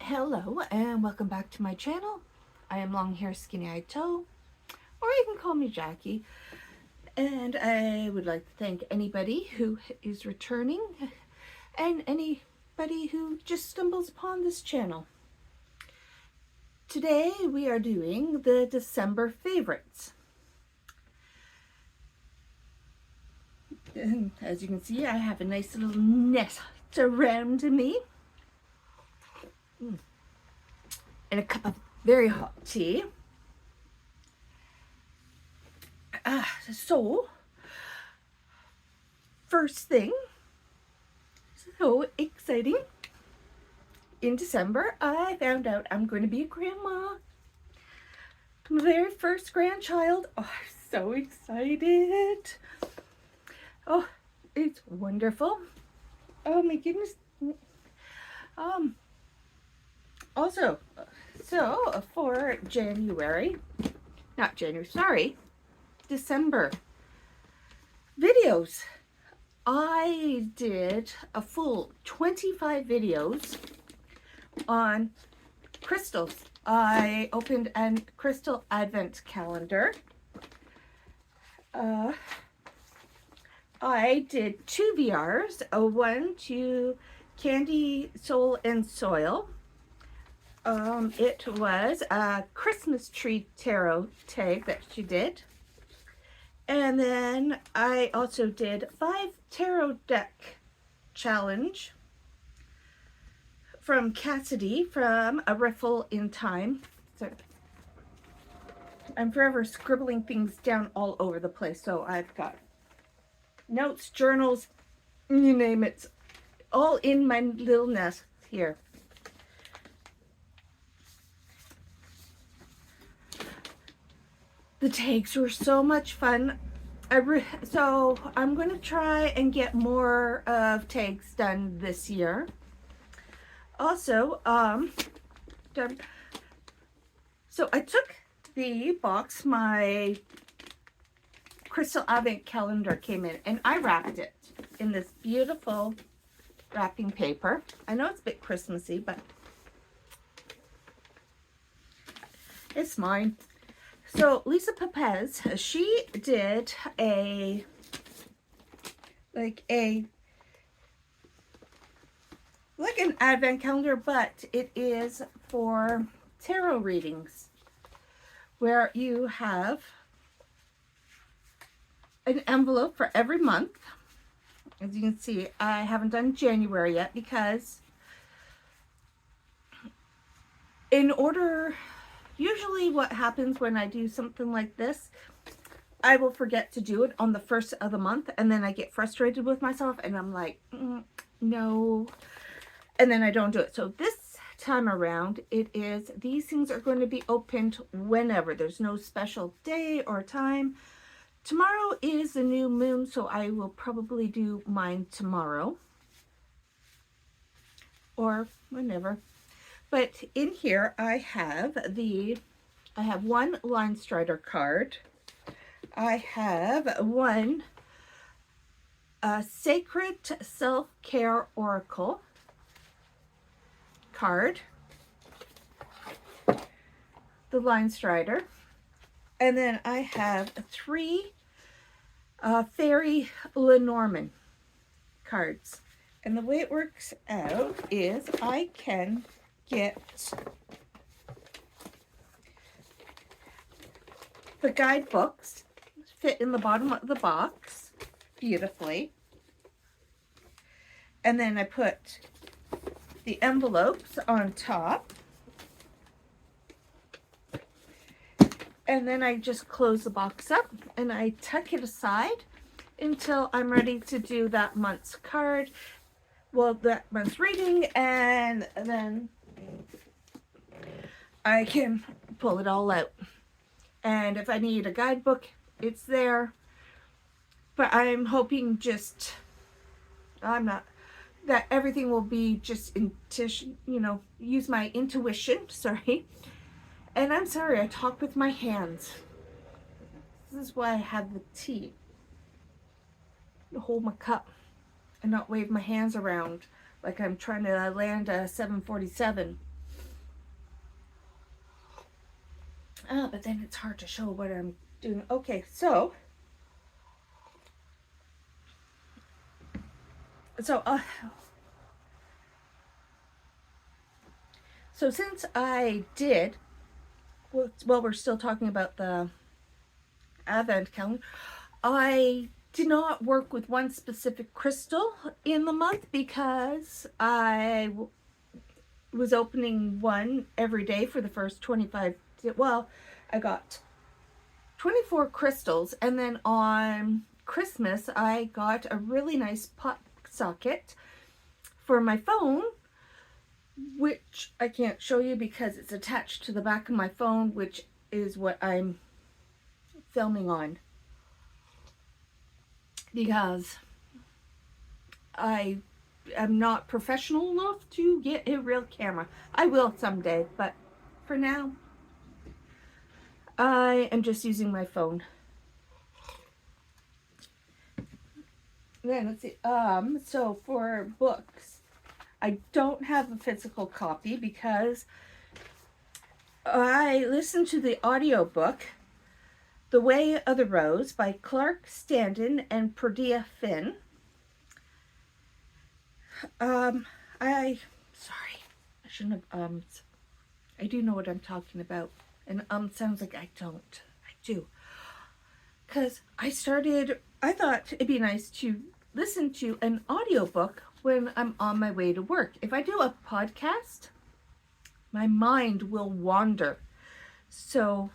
Hello and welcome back to my channel. I am Long Hair Skinny Eyed Toe, or you can call me Jackie. And I would like to thank anybody who is returning and anybody who just stumbles upon this channel. Today we are doing the December favorites. And as you can see, I have a nice little nest around me. And a cup of very hot tea. So, first thing, so exciting. In December, I found out I'm going to be a grandma. My very first grandchild. Oh, I'm so excited. Oh, it's wonderful. Oh my goodness. Also, so for December videos, I did a full 25 videos on crystals. I opened a crystal advent calendar. I did 2 VRs, one to Candy, Soul, and Soil. It was a Christmas tree tarot tag that she did. And then I also did 5 tarot deck challenge from Cassidy from A Riffle in Time. So I'm forever scribbling things down all over the place. So I've got notes, journals, you name it, all in my little nest here. The tags were so much fun. So I'm going to try and get more of tags done this year. Also, so I took the box my crystal advent calendar came in, and I wrapped it in this beautiful wrapping paper. I know it's a bit Christmassy, but it's mine. So Lisa Pepez, she did like an advent calendar, but it is for tarot readings, where you have an envelope for every month. As you can see, I haven't done January yet because usually what happens when I do something like this, I will forget to do it on the first of the month, and then I get frustrated with myself and I'm like, no, and then I don't do it. So this time around, these things are going to be opened whenever. There's no special day or time. Tomorrow is the new moon, so I will probably do mine tomorrow or whenever. But in here I have one Line Strider card. I have one Sacred Self-Care Oracle card, the Line Strider, and then I have 3 Fairy Lenormand cards. And the way it works out is I can get the guidebooks fit in the bottom of the box beautifully, and then I put the envelopes on top, and then I just close the box up and I tuck it aside until I'm ready to do that month's card, well, that month's reading, and then I can pull it all out. And if I need a guidebook, it's there. But I'm hoping that everything will be just use my intuition, sorry. And I'm sorry, I talk with my hands. This is why I have the tea to hold my cup and not wave my hands around like I'm trying to land a 747. But then it's hard to show what I'm doing. Okay, so so uh, so since I did, well, we're still talking about the Advent calendar. I did not work with one specific crystal in the month because was opening one every day for the first 25. Well, I got 24 crystals, and then on Christmas I got a really nice pot socket for my phone, which I can't show you because it's attached to the back of my phone, which is what I'm filming on, because I am not professional enough to get a real camera. I will someday, but for now I am just using my phone. Then let's see. So for books, I don't have a physical copy because I listened to the audiobook The Way of the Rose by Clark Standen and Perdita Finn. Sorry, I shouldn't have I do know what I'm talking about. And sounds like I don't. I do. Because I thought it'd be nice to listen to an audiobook when I'm on my way to work. If I do a podcast, my mind will wander. So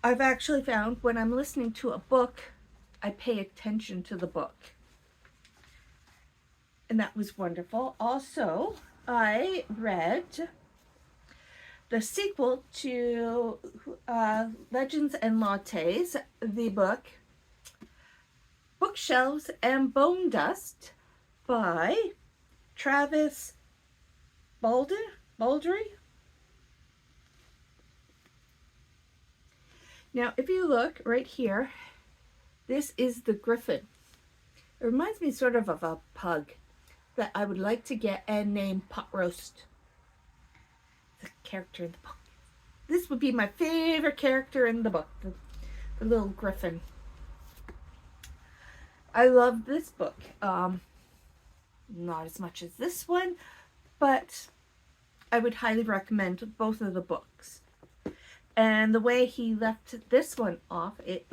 I've actually found when I'm listening to a book, I pay attention to the book. And that was wonderful. Also, I read the sequel to Legends and Lattes, the book Bookshelves and Bone Dust by Travis Baldree. Now, if you look right here, this is the griffin. It reminds me sort of a pug that I would like to get and name Pot Roast. The character in the book. This would be my favorite character in the book, the little griffin. I love this book. Not as much as this one, but I would highly recommend both of the books. And the way he left this one off, it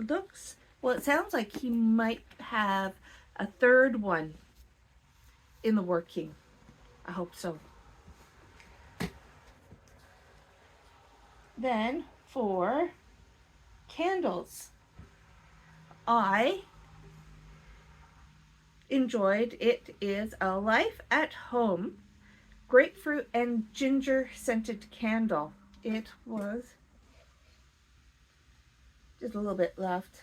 sounds like he might have a third one in the working. I hope so. Then for candles, I enjoyed It Is a Life at Home grapefruit and ginger scented candle. It was just a little bit left,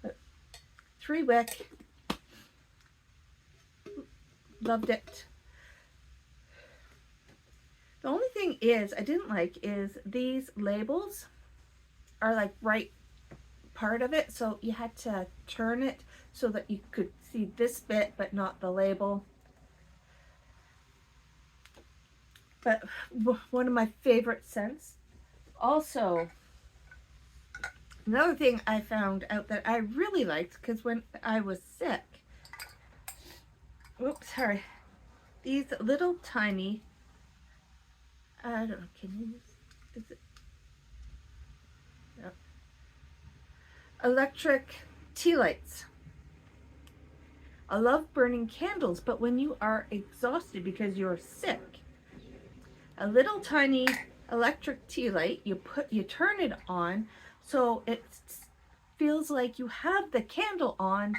but 3 wick. Loved it. The only thing I didn't like is these labels are like right part of it, so you had to turn it so that you could see this bit but not the label. But one of my favorite scents. Also, another thing I found out that I really liked, because when I was sick, these little tiny, I don't know, can you use, is it? No. Electric tea lights. I love burning candles, but when you are exhausted because you're sick, a little tiny electric tea light, you turn it on so it feels like you have the candle on,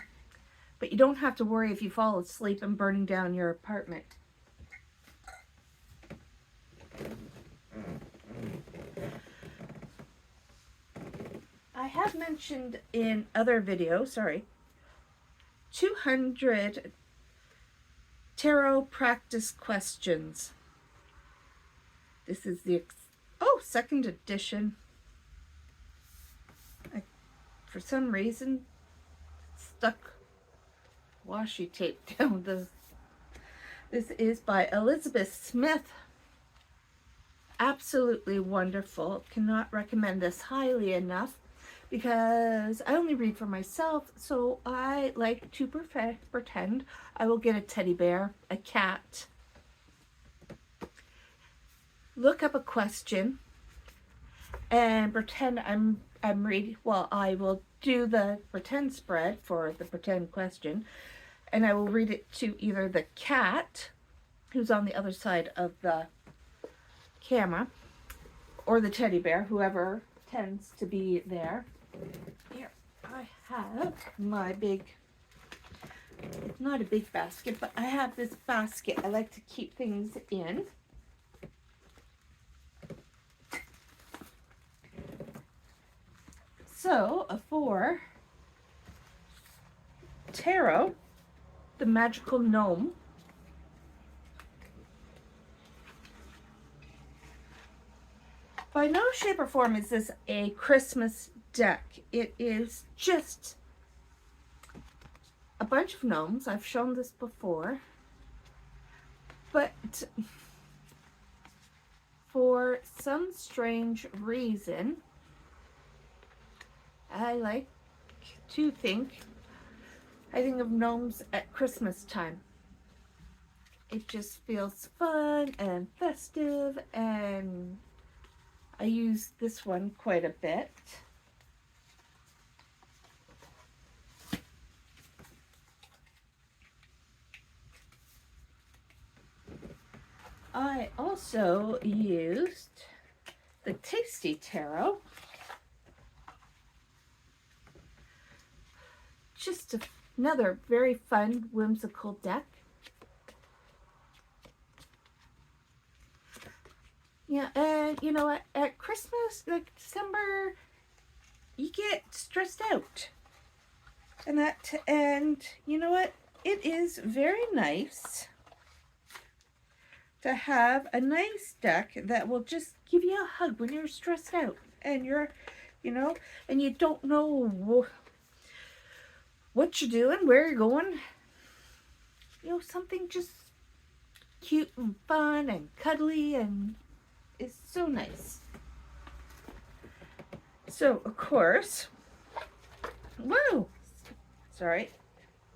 but you don't have to worry if you fall asleep and burning down your apartment. I have mentioned in other videos, 200 tarot practice questions. This is the second edition. For some reason, stuck washi tape down this is by Elizabeth Smith. absolutely wonderful. Cannot recommend this highly enough because I only read for myself, so I like to pretend I will get a teddy bear, a cat, look up a question, and pretend I'm reading. Well, I will do the pretend spread for the pretend question, and I will read it to either the cat, who's on the other side of the camera, or the teddy bear, whoever tends to be there. Here, I have my big, it's not a big basket, but I have this basket I like to keep things in. So, for Tarot, the Magical Gnome, by no shape or form is this a Christmas deck. It is just a bunch of gnomes. I've shown this before. But for some strange reason, I think of gnomes at Christmas time. It just feels fun and festive, and I use this one quite a bit. I also used the Tasty Tarot. Just another very fun, whimsical deck. Yeah, and you know what? At Christmas, like December, you get stressed out. And you know what? It is very nice to have a nice deck that will just give you a hug when you're stressed out and you're, and you don't know what you're doing, where you're going. Something just cute and fun and cuddly and is so nice. So, of course, whoa, sorry.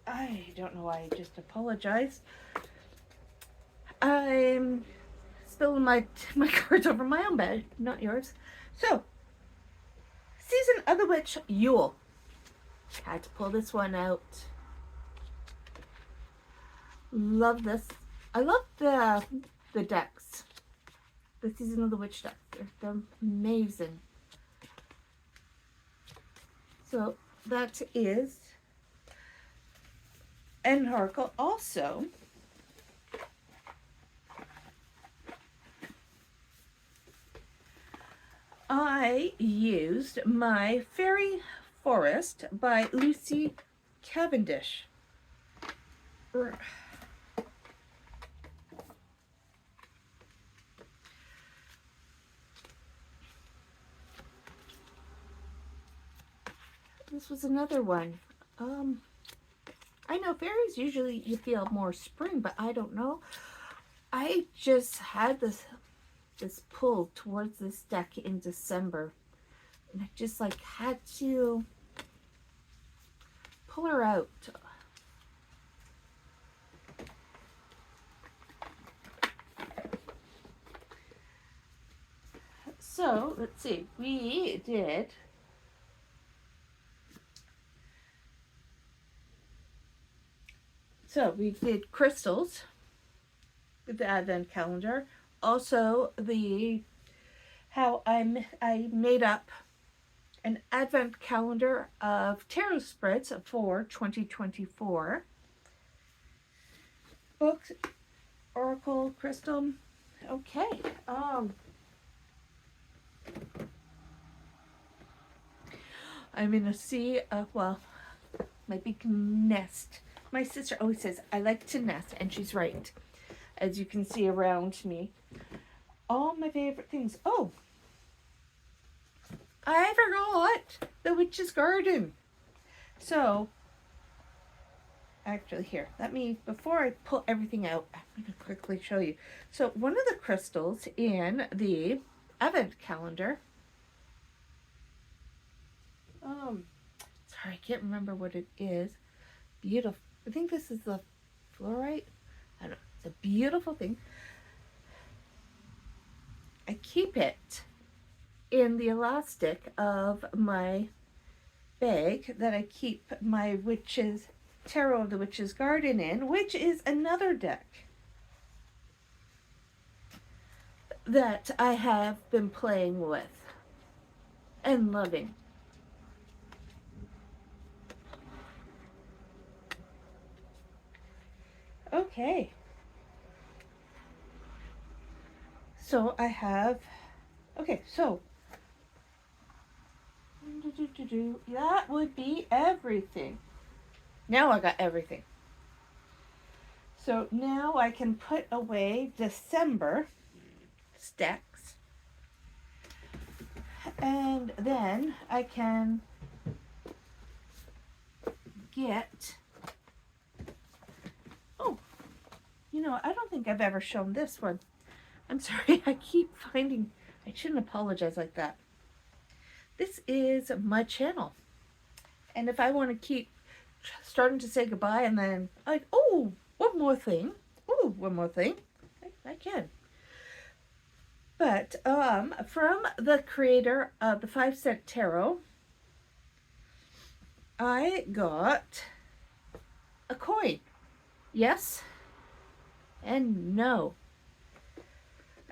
I don't know why I just apologized. I'm spilling my cards over my own bed, not yours. So, Season of the Witch, Yule. Had to pull this one out. Love this. I love the decks. The Season of the Witch decks. They're amazing. So, that is an oracle. Also, I used my Fairy Forest by Lucy Cavendish. This was another one. I know fairies usually you feel more spring, but I don't know. I just had this pull towards this deck in December, and I just had to pull her out. So let's see, we did crystals with the Advent calendar. Also, how I made up an Advent calendar of tarot spreads for 2024. Books, oracle, crystal. Okay. I'm in a sea of, my big nest. My sister always says, I like to nest, and she's right. As you can see around me. All my favorite things. Oh, I forgot the Witch's Garden. So, Actually, here, let me, before I pull everything out, I'm going to quickly show you. So one of the crystals in the Advent calendar, sorry, I can't remember what it is. Beautiful. I think this is the fluorite. I don't know. It's a beautiful thing. I keep it in the elastic of my bag that I keep my Witch's Tarot of the Witch's Garden in, which is another deck that I have been playing with and loving. Okay. So I have, okay, so that would be everything. Now I got everything. So now I can put away December stacks. And then I can get, oh, you know, I don't think I've ever shown this one. I'm sorry, I keep finding, I shouldn't apologize like that. This is my channel. And if I want to keep starting to say goodbye and then, like, oh, one more thing. Oh, one more thing. I can. But from the creator of the 5-Cent Tarot, I got a coin. Yes and no.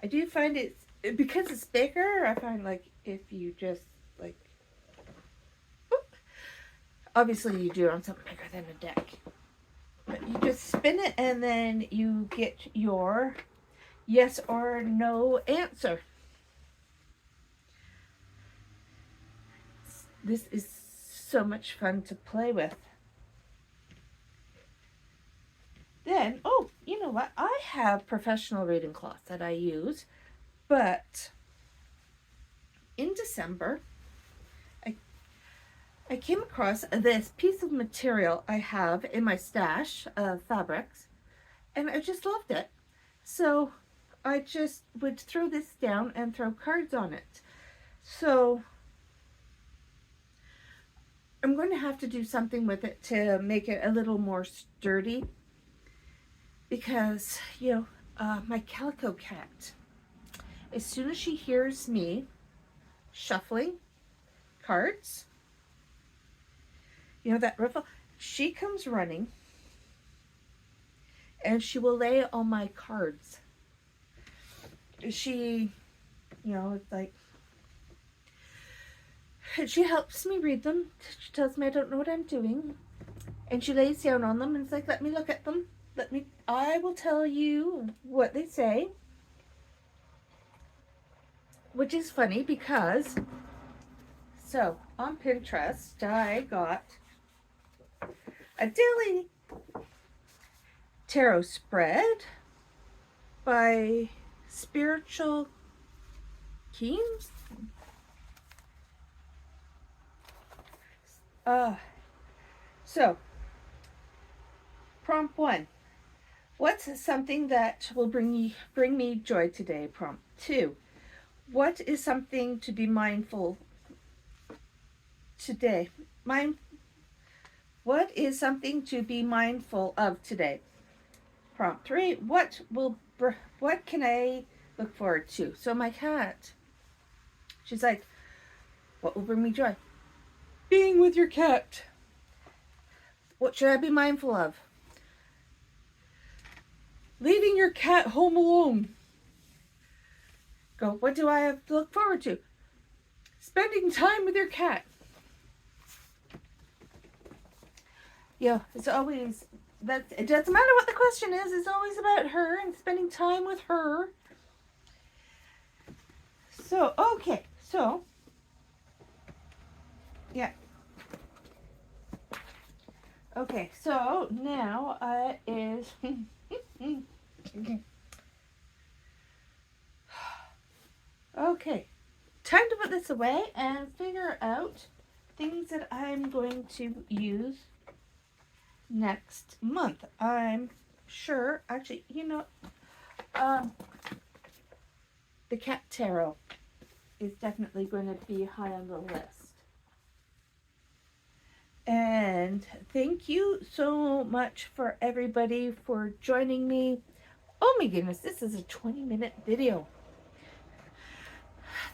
I do find it, because it's bigger, I find like if you just like, whoop, obviously you do it on something bigger than a deck. But you just spin it and then you get your yes or no answer. This is so much fun to play with. Then, oh, you know what? I have professional reading cloth that I use, but in December, I came across this piece of material I have in my stash of fabrics, and I just loved it. So I just would throw this down and throw cards on it. So I'm going to have to do something with it to make it a little more sturdy, because, you know, my calico cat, as soon as she hears me shuffling cards, you know, that riffle, she comes running and she will lay on my cards. She, you know, it's like, she helps me read them. She tells me I don't know what I'm doing. And she lays down on them and it's like, let me look at them. I will tell you what they say. Which is funny because, so on Pinterest, I got a daily tarot spread by Spiritual Keems. So, prompt 1. What's something that will bring me joy today? Prompt 2. What is something to be mindful today? What is something to be mindful of today? Prompt 3. What can I look forward to? So my cat, she's like, what will bring me joy? Being with your cat. What should I be mindful of? Leaving your cat home alone. Go, what do I have to look forward to? Spending time with your cat. Yeah, it's always, it doesn't matter what the question is, it's always about her and spending time with her. So, okay, so, yeah. Okay, so now is okay, time to put this away and figure out things that I'm going to use next month. I'm sure, actually, um, the cat tarot is definitely going to be high on the list. And thank you so much for everybody for joining me. Oh my goodness, this is a 20-minute video.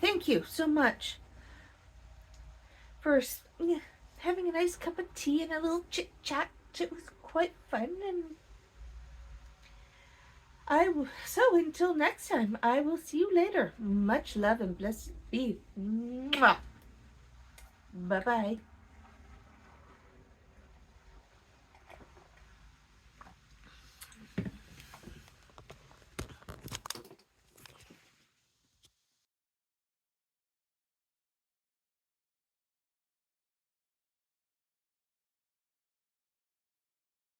Thank you so much for having a nice cup of tea and a little chit chat. It was quite fun, and so until next time, I will see you later. Much love and blessed be. Mwah. Bye bye.